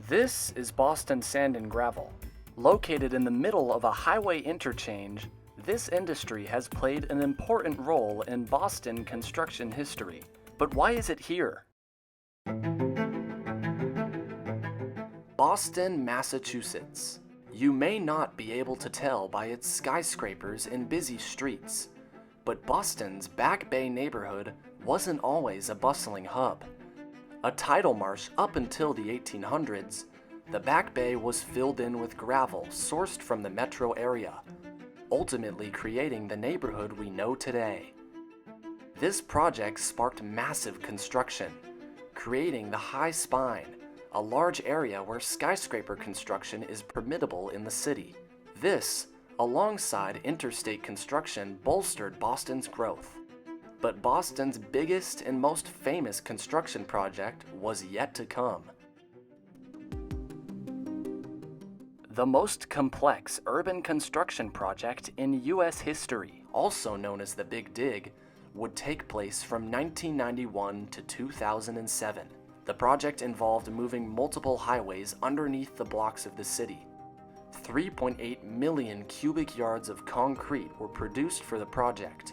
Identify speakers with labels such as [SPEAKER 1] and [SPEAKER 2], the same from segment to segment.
[SPEAKER 1] This is Boston Sand and Gravel. Located in the middle of a highway interchange, this industry has played an important role in Boston construction history. But why is it here? Boston, Massachusetts. You may not be able to tell by its skyscrapers and busy streets, but Boston's Back Bay neighborhood wasn't always a bustling hub. A tidal marsh up until the 1800s, the Back Bay was filled in with gravel sourced from the metro area, ultimately creating the neighborhood we know today. This project sparked massive construction, creating the High Spine, a large area where skyscraper construction is permissible in the city. This, alongside interstate construction, bolstered Boston's growth. But Boston's biggest and most famous construction project was yet to come. The most complex urban construction project in U.S. history, also known as the Big Dig, would take place from 1991 to 2007. The project involved moving multiple highways underneath the blocks of the city. 3.8 million cubic yards of concrete were produced for the project,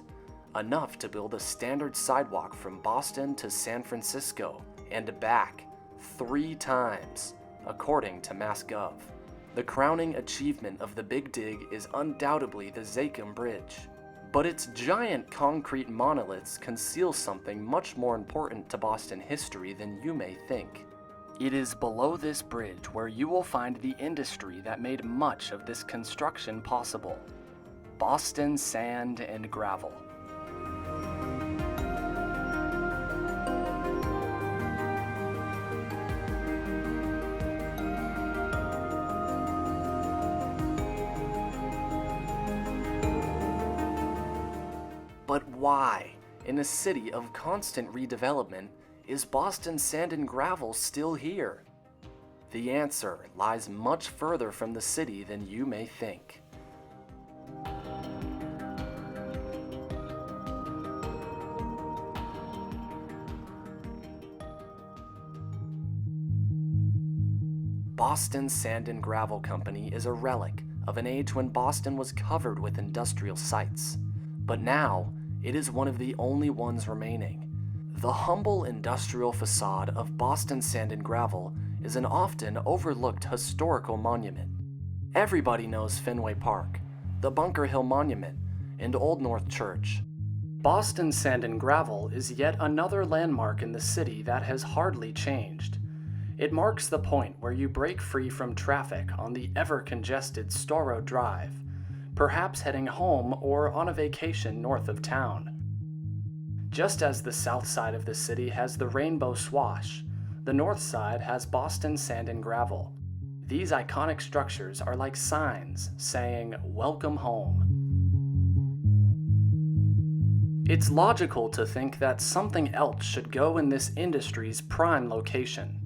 [SPEAKER 1] enough to build a standard sidewalk from Boston to San Francisco and back 3 times, according to MassGov. The crowning achievement of the Big Dig is undoubtedly the Zakim Bridge, but its giant concrete monoliths conceal something much more important to Boston history than you may think. It is below this bridge where you will find the industry that made much of this construction possible: Boston Sand and Gravel. But why, in a city of constant redevelopment, is Boston Sand and Gravel still here? The answer lies much further from the city than you may think. Boston Sand and Gravel Company is a relic of an age when Boston was covered with industrial sites. But now, it is one of the only ones remaining. The humble industrial facade of Boston Sand and Gravel is an often overlooked historical monument. Everybody knows Fenway Park, the Bunker Hill Monument, and Old North Church. Boston Sand and Gravel is yet another landmark in the city that has hardly changed. It marks the point where you break free from traffic on the ever-congested Storrow Drive, perhaps heading home or on a vacation north of town. Just as the south side of the city has the Rainbow Swash, the north side has Boston Sand and Gravel. These iconic structures are like signs saying, "Welcome home." It's logical to think that something else should go in this industry's prime location.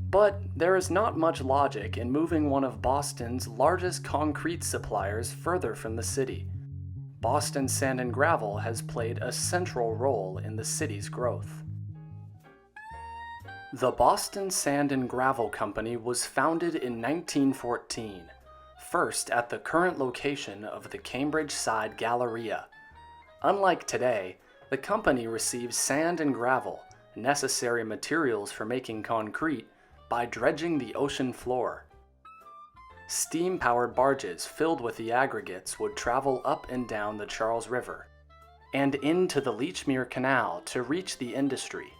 [SPEAKER 1] But there is not much logic in moving one of Boston's largest concrete suppliers further from the city. Boston Sand and Gravel has played a central role in the city's growth. The Boston Sand and Gravel Company was founded in 1914, first at the current location of the Cambridge Side Galleria. Unlike today, the company receives sand and gravel, necessary materials for making concrete, by dredging the ocean floor. Steam-powered barges filled with the aggregates would travel up and down the Charles River and into the Lechmere Canal to reach the industry.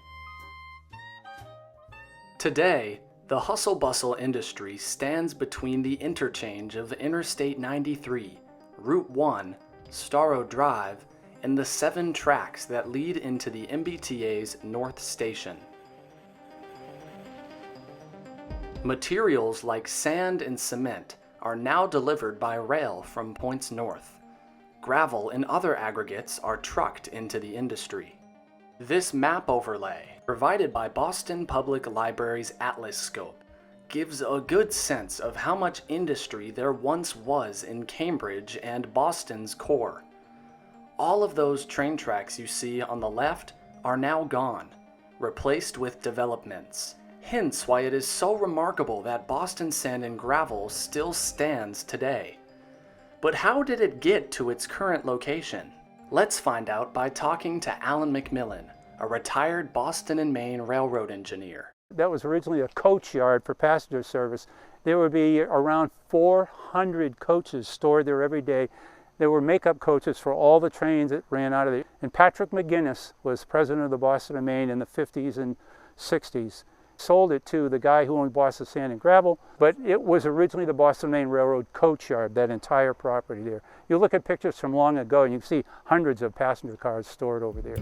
[SPEAKER 1] Today, the hustle-bustle industry stands between the interchange of Interstate 93, Route 1, Storrow Drive, and the 7 tracks that lead into the MBTA's North Station. Materials like sand and cement are now delivered by rail from points north. Gravel and other aggregates are trucked into the industry. This map overlay, provided by Boston Public Library's Atlas Scope, gives a good sense of how much industry there once was in Cambridge and Boston's core. All of those train tracks you see on the left are now gone, replaced with developments, hence why it is so remarkable that Boston Sand and Gravel still stands today. But how did it get to its current location? Let's find out by talking to Alan McMillan, a retired Boston and Maine railroad engineer.
[SPEAKER 2] That was originally a coach yard for passenger service. There would be around 400 coaches stored there every day. There were makeup coaches for all the trains that ran out of there. And Patrick McGinnis was president of the Boston and Maine in the 50s and 60s. Sold it to the guy who owned Boston Sand and Gravel, but it was originally the Boston Maine Railroad coach yard, that entire property there. You look at pictures from long ago and you can see hundreds of passenger cars stored over there.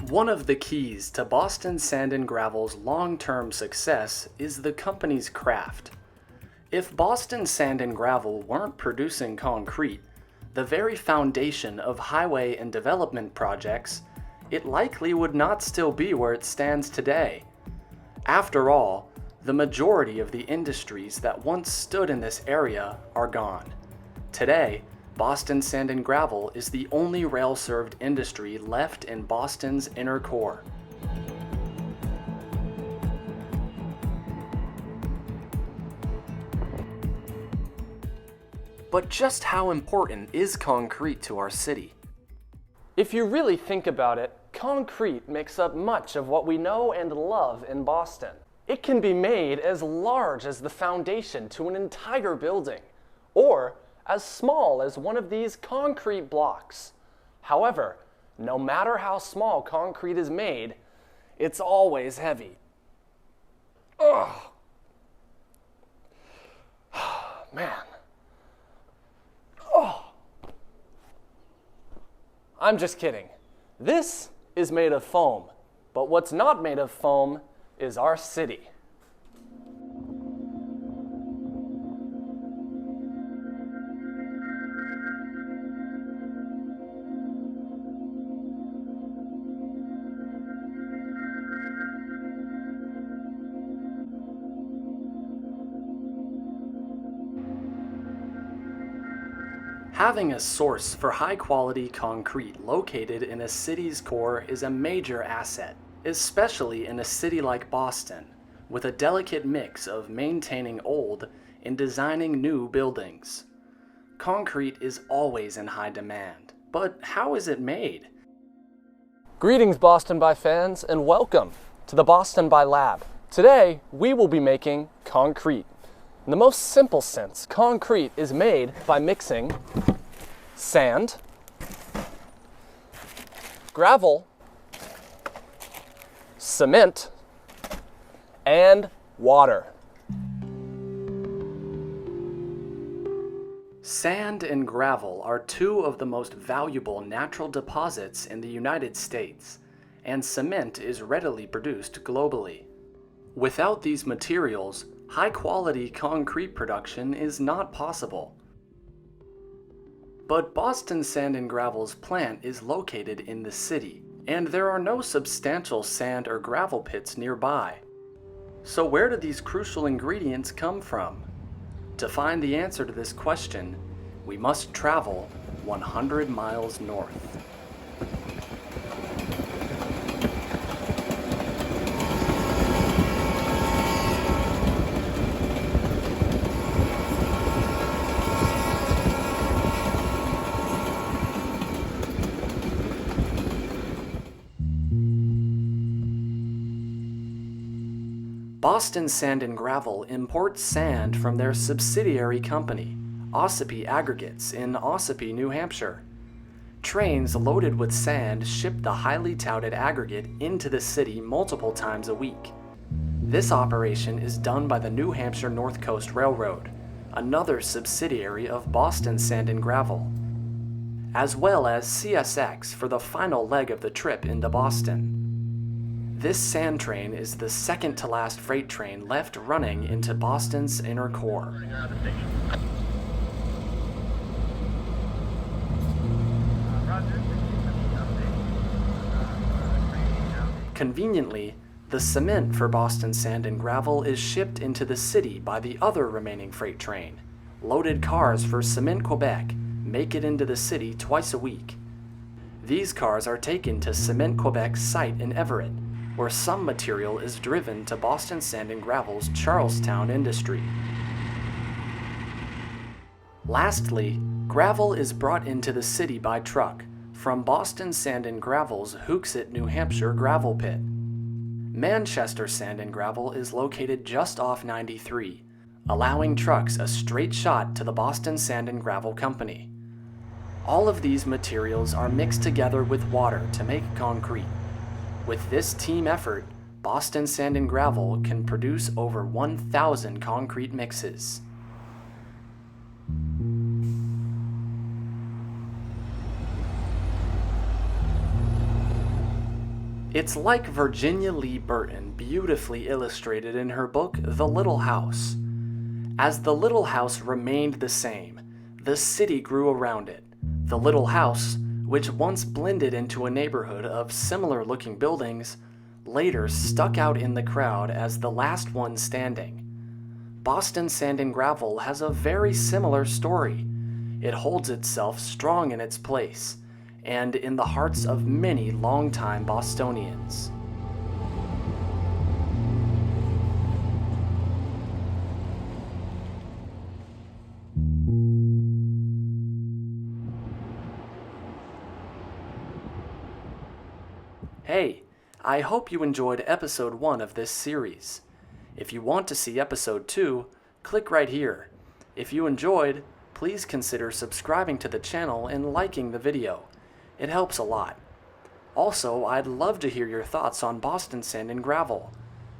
[SPEAKER 1] One of the keys to Boston Sand and Gravel's long-term success is the company's craft. If Boston Sand and Gravel weren't producing concrete, the very foundation of highway and development projects, it likely would not still be where it stands today. After all, the majority of the industries that once stood in this area are gone. Today, Boston Sand and Gravel is the only rail-served industry left in Boston's inner core. But just how important is concrete to our city? If you really think about it, concrete makes up much of what we know and love in Boston. It can be made as large as the foundation to an entire building, or as small as one of these concrete blocks. However, no matter how small concrete is made, it's always heavy. Ugh. Man. Oh. I'm just kidding. This is made of foam, but what's not made of foam is our city. Having a source for high-quality concrete located in a city's core is a major asset, especially in a city like Boston, with a delicate mix of maintaining old and designing new buildings. Concrete is always in high demand, but how is it made? Greetings, Boston By fans, and welcome to the Boston By Lab. Today, we will be making concrete. In the most simple sense, concrete is made by mixing sand, gravel, cement, and water. Sand and gravel are two of the most valuable natural deposits in the United States, and cement is readily produced globally. Without these materials, high-quality concrete production is not possible. But Boston Sand and Gravel's plant is located in the city, and there are no substantial sand or gravel pits nearby. So where do these crucial ingredients come from? To find the answer to this question, we must travel 100 miles north. Boston Sand and Gravel imports sand from their subsidiary company, Ossipee Aggregates in Ossipee, New Hampshire. Trains loaded with sand ship the highly touted aggregate into the city multiple times a week. This operation is done by the New Hampshire North Coast Railroad, another subsidiary of Boston Sand and Gravel, as well as CSX for the final leg of the trip into Boston. This sand train is the second to last freight train left running into Boston's inner core. Conveniently, the cement for Boston Sand and Gravel is shipped into the city by the other remaining freight train. Loaded cars for Cement Quebec make it into the city twice a week. These cars are taken to Cement Quebec's site in Everett, where some material is driven to Boston Sand and Gravel's Charlestown industry. Lastly, gravel is brought into the city by truck from Boston Sand and Gravel's Hooksett, New Hampshire gravel pit. Manchester Sand and Gravel is located just off 93, allowing trucks a straight shot to the Boston Sand and Gravel Company. All of these materials are mixed together with water to make concrete. With this team effort, Boston Sand and Gravel can produce over 1,000 concrete mixes. It's like Virginia Lee Burton beautifully illustrated in her book, The Little House. As the little house remained the same, the city grew around it. The little house, which once blended into a neighborhood of similar-looking buildings, later stuck out in the crowd as the last one standing. Boston Sand and Gravel has a very similar story. It holds itself strong in its place, and in the hearts of many longtime Bostonians. Hey, I hope you enjoyed episode 1 of this series. If you want to see episode 2, click right here. If you enjoyed, please consider subscribing to the channel and liking the video. It helps a lot. Also, I'd love to hear your thoughts on Boston Sand and Gravel.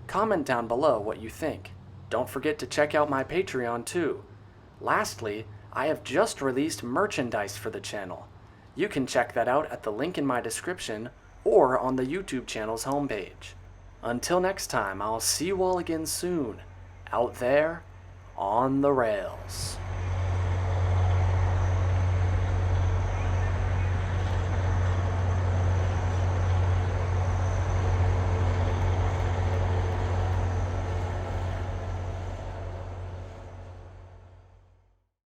[SPEAKER 1] Comment down below what you think. Don't forget to check out my Patreon too. Lastly, I have just released merchandise for the channel. You can check that out at the link in my description or on the YouTube channel's homepage. Until next time, I'll see you all again soon, out there on the rails.